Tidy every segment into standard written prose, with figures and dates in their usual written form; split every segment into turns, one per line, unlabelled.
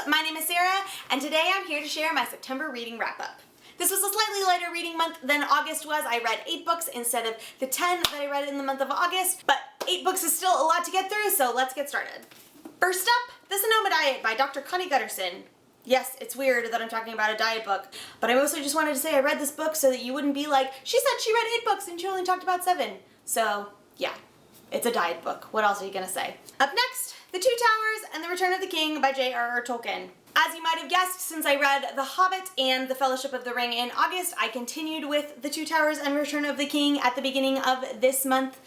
my name is Sarah, and today I'm here to share my September reading wrap-up. This was a slightly lighter reading month than August was. I read 8 books instead of the 10 that I read in the month of August, but 8 books is still a lot to get through, so let's get started. First up, The Sonoma Diet by Dr. Connie Gutterson. Yes, it's weird that I'm talking about a diet book, but I mostly just wanted to say I read this book so that you wouldn't be like, she said she read 8 books and she only talked about 7. So, yeah, it's a diet book. What else are you gonna say? Up next, The Two Towers and the Return of the King by J.R.R. Tolkien. As you might have guessed, since I read The Hobbit and The Fellowship of the Ring in August, I continued with The Two Towers and Return of the King at the beginning of this month.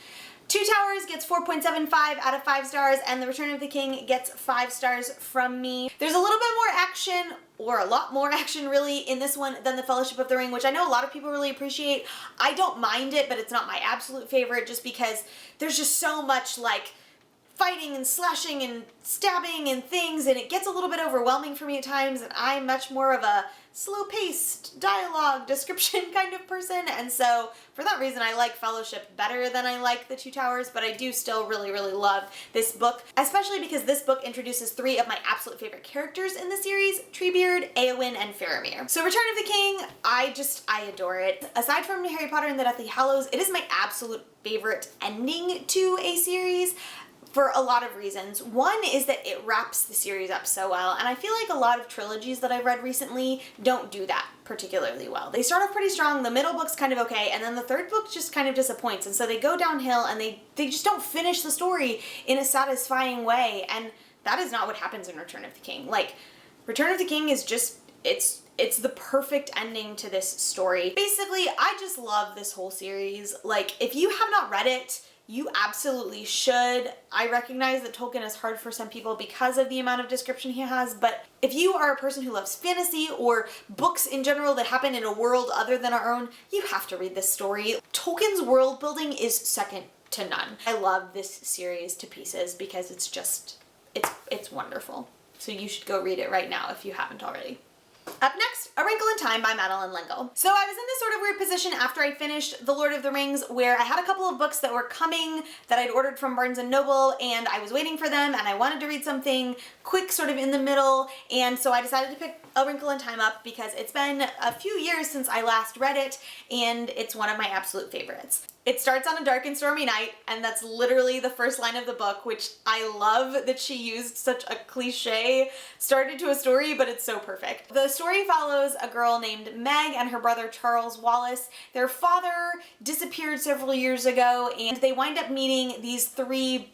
Two Towers gets 4.75 out of 5 stars, and The Return of the King gets 5 stars from me. There's a little bit more action, or a lot more action really, in this one than The Fellowship of the Ring, which I know a lot of people really appreciate. I don't mind it, but it's not my absolute favorite just because there's just so much like fighting and slashing and stabbing and things, and it gets a little bit overwhelming for me at times, and I'm much more of a slow-paced dialogue description kind of person, and so for that reason I like Fellowship better than I like The Two Towers, but I do still really love this book, especially because this book introduces 3 of my absolute favorite characters in the series: Treebeard, Éowyn, and Faramir. So Return of the King, I adore it. Aside from Harry Potter and the Deathly Hallows, it is my absolute favorite ending to a series, for a lot of reasons. One is that it wraps the series up so well, and I feel like a lot of trilogies that I've read recently don't do that particularly well. They start off pretty strong, the middle book's kind of okay, and then the third book just kind of disappoints, and so they go downhill and they just don't finish the story in a satisfying way, and that is not what happens in Return of the King. Like, Return of the King is just, it's the perfect ending to this story. Basically, I just love this whole series. Like, if you have not read it, you absolutely should. I recognize that Tolkien is hard for some people because of the amount of description he has, but if you are a person who loves fantasy or books in general that happen in a world other than our own, you have to read this story. Tolkien's world building is second to none. I love this series to pieces because it's just, it's wonderful. So you should go read it right now if you haven't already. Up next, A Wrinkle in Time by Madeline L'Engle. So I was in this sort of weird position after I finished The Lord of the Rings, where I had a couple of books that were coming that I'd ordered from Barnes & Noble, and I was waiting for them, and I wanted to read something quick sort of in the middle, and so I decided to pick A Wrinkle in Time up because it's been a few years since I last read it, and it's one of my absolute favorites. It starts on a dark and stormy night, and that's literally the first line of the book, which I love that she used such a cliche started to a story, but it's so perfect. The story follows a girl named Meg and her brother Charles Wallace. Their father disappeared several years ago, and they wind up meeting these 3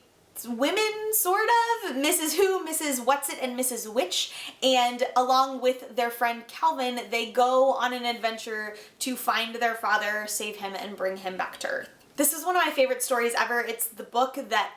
women, sort of, Mrs. Who, Mrs. Whatsit, and Mrs. Witch, and along with their friend Calvin, they go on an adventure to find their father, save him, and bring him back to Earth. This is one of my favorite stories ever. It's the book that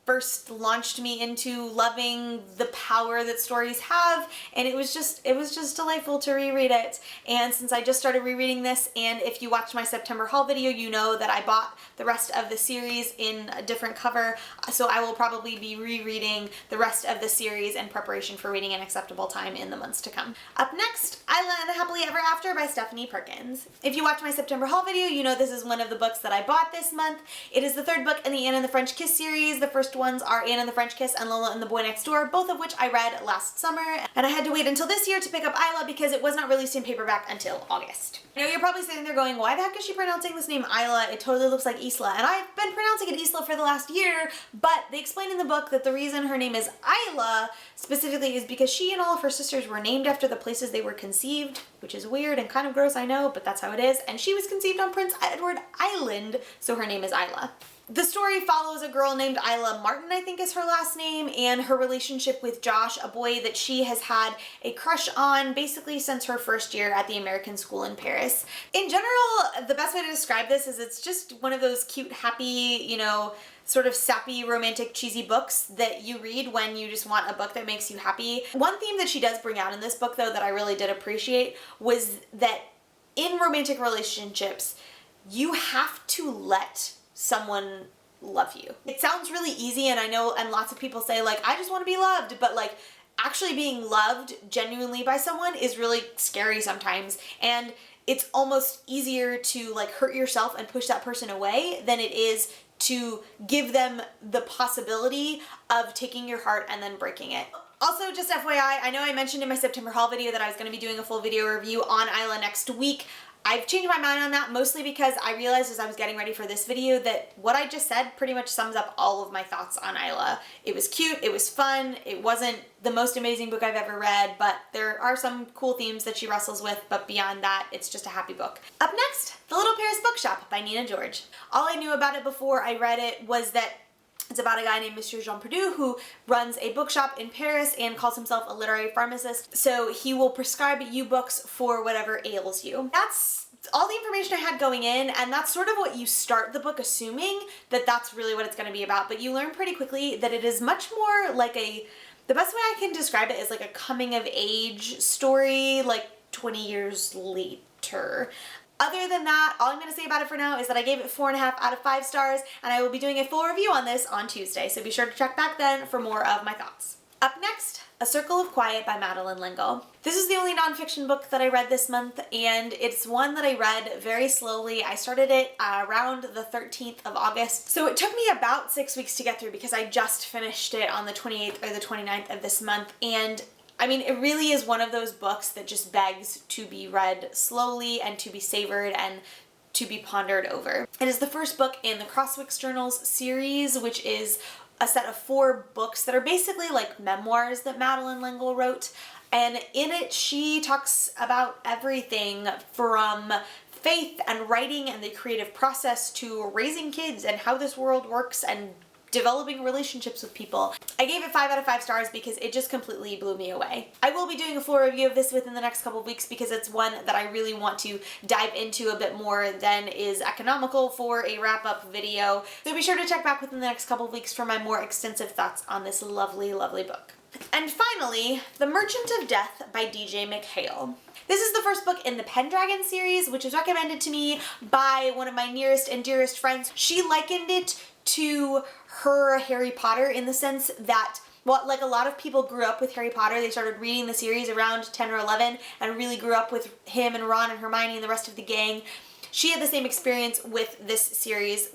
first launched me into loving the power that stories have, and it was just delightful to reread it. And since I just started rereading this, and if you watched my September haul video, you know that I bought the rest of the series in a different cover, so I will probably be rereading the rest of the series in preparation for reading An Acceptable Time in the months to come. Up next, Isla and the Happily Ever After by Stephanie Perkins. If you watched my September haul video, you know this is one of the books that I bought this month. It is the 3rd book in the Anne and the French Kiss series. The first ones are Anne and the French Kiss and Lola and the Boy Next Door, both of which I read last summer, and I had to wait until this year to pick up Isla because it was not released in paperback until August. I know you're probably sitting there going, why the heck is she pronouncing this name Isla? It totally looks like Isla, and I've been pronouncing it Isla for the last year, but they explain in the book that the reason her name is Isla specifically is because she and all of her sisters were named after the places they were conceived, which is weird and kind of gross, I know, but that's how it is, and she was conceived on Prince Edward Island, so her name is Isla. The story follows a girl named Isla Martin, I think is her last name, and her relationship with Josh, a boy that she has had a crush on basically since her first year at the American school in Paris. In general, the best way to describe this is it's just one of those cute, happy, you know, sort of sappy, romantic, cheesy books that you read when you just want a book that makes you happy. One theme that she does bring out in this book, though, that I really did appreciate was that in romantic relationships, you have to let someone love you. It sounds really easy, and I know, and lots of people say like, I just want to be loved, but like actually being loved genuinely by someone is really scary sometimes, and it's almost easier to like hurt yourself and push that person away than it is to give them the possibility of taking your heart and then breaking it. Also, just FYI, I know I mentioned in my September haul video that I was going to be doing a full video review on Isla next week. I've changed my mind on that, mostly because I realized as I was getting ready for this video that what I just said pretty much sums up all of my thoughts on Isla. It was cute, it was fun, it wasn't the most amazing book I've ever read, but there are some cool themes that she wrestles with, but beyond that, it's just a happy book. Up next, The Little Paris Bookshop by Nina George. All I knew about it before I read it was that it's about a guy named Monsieur Jean Perdue who runs a bookshop in Paris and calls himself a literary pharmacist. So he will prescribe you books for whatever ails you. That's all the information I had going in, and that's sort of what you start the book assuming, that that's really what it's going to be about. But you learn pretty quickly that it is much more like the best way I can describe it is like a coming of age story, like 20 years later. Other than that, all I'm going to say about it for now is that I gave it 4.5 out of 5 stars, and I will be doing a full review on this on Tuesday, so be sure to check back then for more of my thoughts. Up next, A Circle of Quiet by Madeleine L'Engle. This is the only nonfiction book that I read this month, and it's one that I read very slowly. I started it around the 13th of August, so it took me about 6 weeks to get through because I just finished it on the 28th or the 29th of this month, and I mean, it really is one of those books that just begs to be read slowly and to be savored and to be pondered over. It is the first book in the Crosswicks Journals series, which is a set of 4 books that are basically like memoirs that Madeleine L'Engle wrote. And in it, she talks about everything from faith and writing and the creative process to raising kids and how this world works and developing relationships with people. I gave it 5 out of 5 stars because it just completely blew me away. I will be doing a full review of this within the next couple of weeks because it's one that I really want to dive into a bit more than is economical for a wrap-up video. So be sure to check back within the next couple of weeks for my more extensive thoughts on this lovely, lovely book. And finally, The Merchant of Death by DJ McHale. This is the first book in the Pendragon series, which was recommended to me by one of my nearest and dearest friends. She likened it to her Harry Potter in the sense that, well, like a lot of people grew up with Harry Potter, they started reading the series around 10 or 11 and really grew up with him and Ron and Hermione and the rest of the gang. She had the same experience with this series.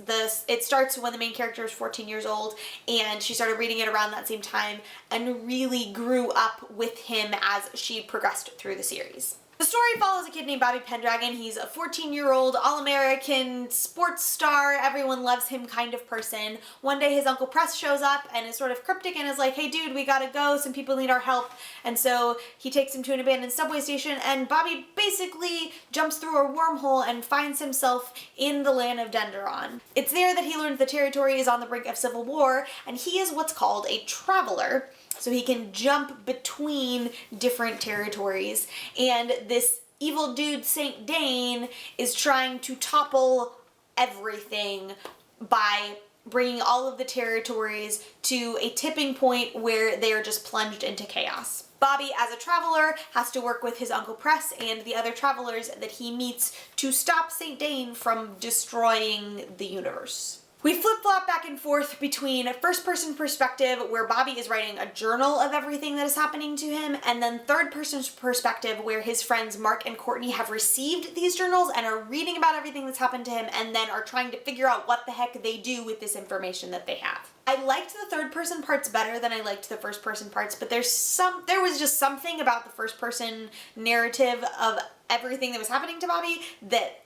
It starts when the main character is 14 years old, and she started reading it around that same time and really grew up with him as she progressed through the series. The story follows a kid named Bobby Pendragon. He's a 14-year-old all-American sports star, everyone loves him kind of person. One day his Uncle Press shows up and is sort of cryptic and is like, hey dude, we gotta go, some people need our help. And so he takes him to an abandoned subway station, and Bobby basically jumps through a wormhole and finds himself in the land of Denderon. It's there that he learns the territory is on the brink of civil war, and he is what's called a traveler. So he can jump between different territories, and this evil dude, Saint Dane, is trying to topple everything by bringing all of the territories to a tipping point where they are just plunged into chaos. Bobby, as a traveler, has to work with his Uncle Press and the other travelers that he meets to stop Saint Dane from destroying the universe. We flip-flop back and forth between a first-person perspective where Bobby is writing a journal of everything that is happening to him, and then third-person perspective where his friends Mark and Courtney have received these journals and are reading about everything that's happened to him and then are trying to figure out what the heck they do with this information that they have. I liked the third-person parts better than I liked the first-person parts, but there was just something about the first-person narrative of everything that was happening to Bobby that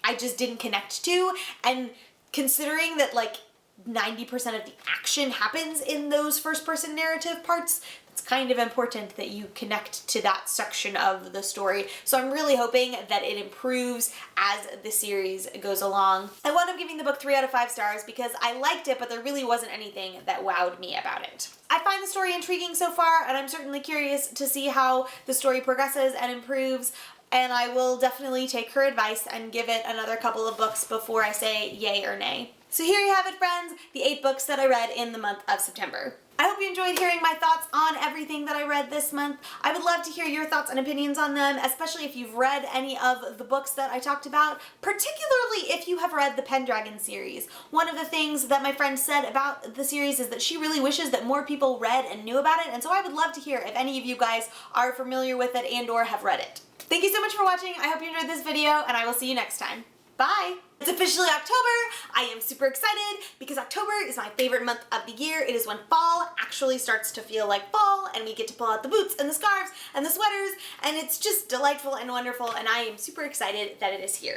I just didn't connect to, and considering that like 90% of the action happens in those first-person narrative parts, it's kind of important that you connect to that section of the story. So I'm really hoping that it improves as the series goes along. I wound up giving the book 3 out of 5 stars because I liked it, but there really wasn't anything that wowed me about it. I find the story intriguing so far, and I'm certainly curious to see how the story progresses and improves. And I will definitely take her advice and give it another couple of books before I say yay or nay. So here you have it, friends, the 8 books that I read in the month of September. I hope you enjoyed hearing my thoughts on everything that I read this month. I would love to hear your thoughts and opinions on them, especially if you've read any of the books that I talked about, particularly if you have read the Pendragon series. One of the things that my friend said about the series is that she really wishes that more people read and knew about it, and so I would love to hear if any of you guys are familiar with it and or have read it. Thank you so much for watching. I hope you enjoyed this video, and I will see you next time. Bye! It's officially October. I am super excited because October is my favorite month of the year. It is when fall actually starts to feel like fall and we get to pull out the boots and the scarves and the sweaters and it's just delightful and wonderful and I am super excited that it is here.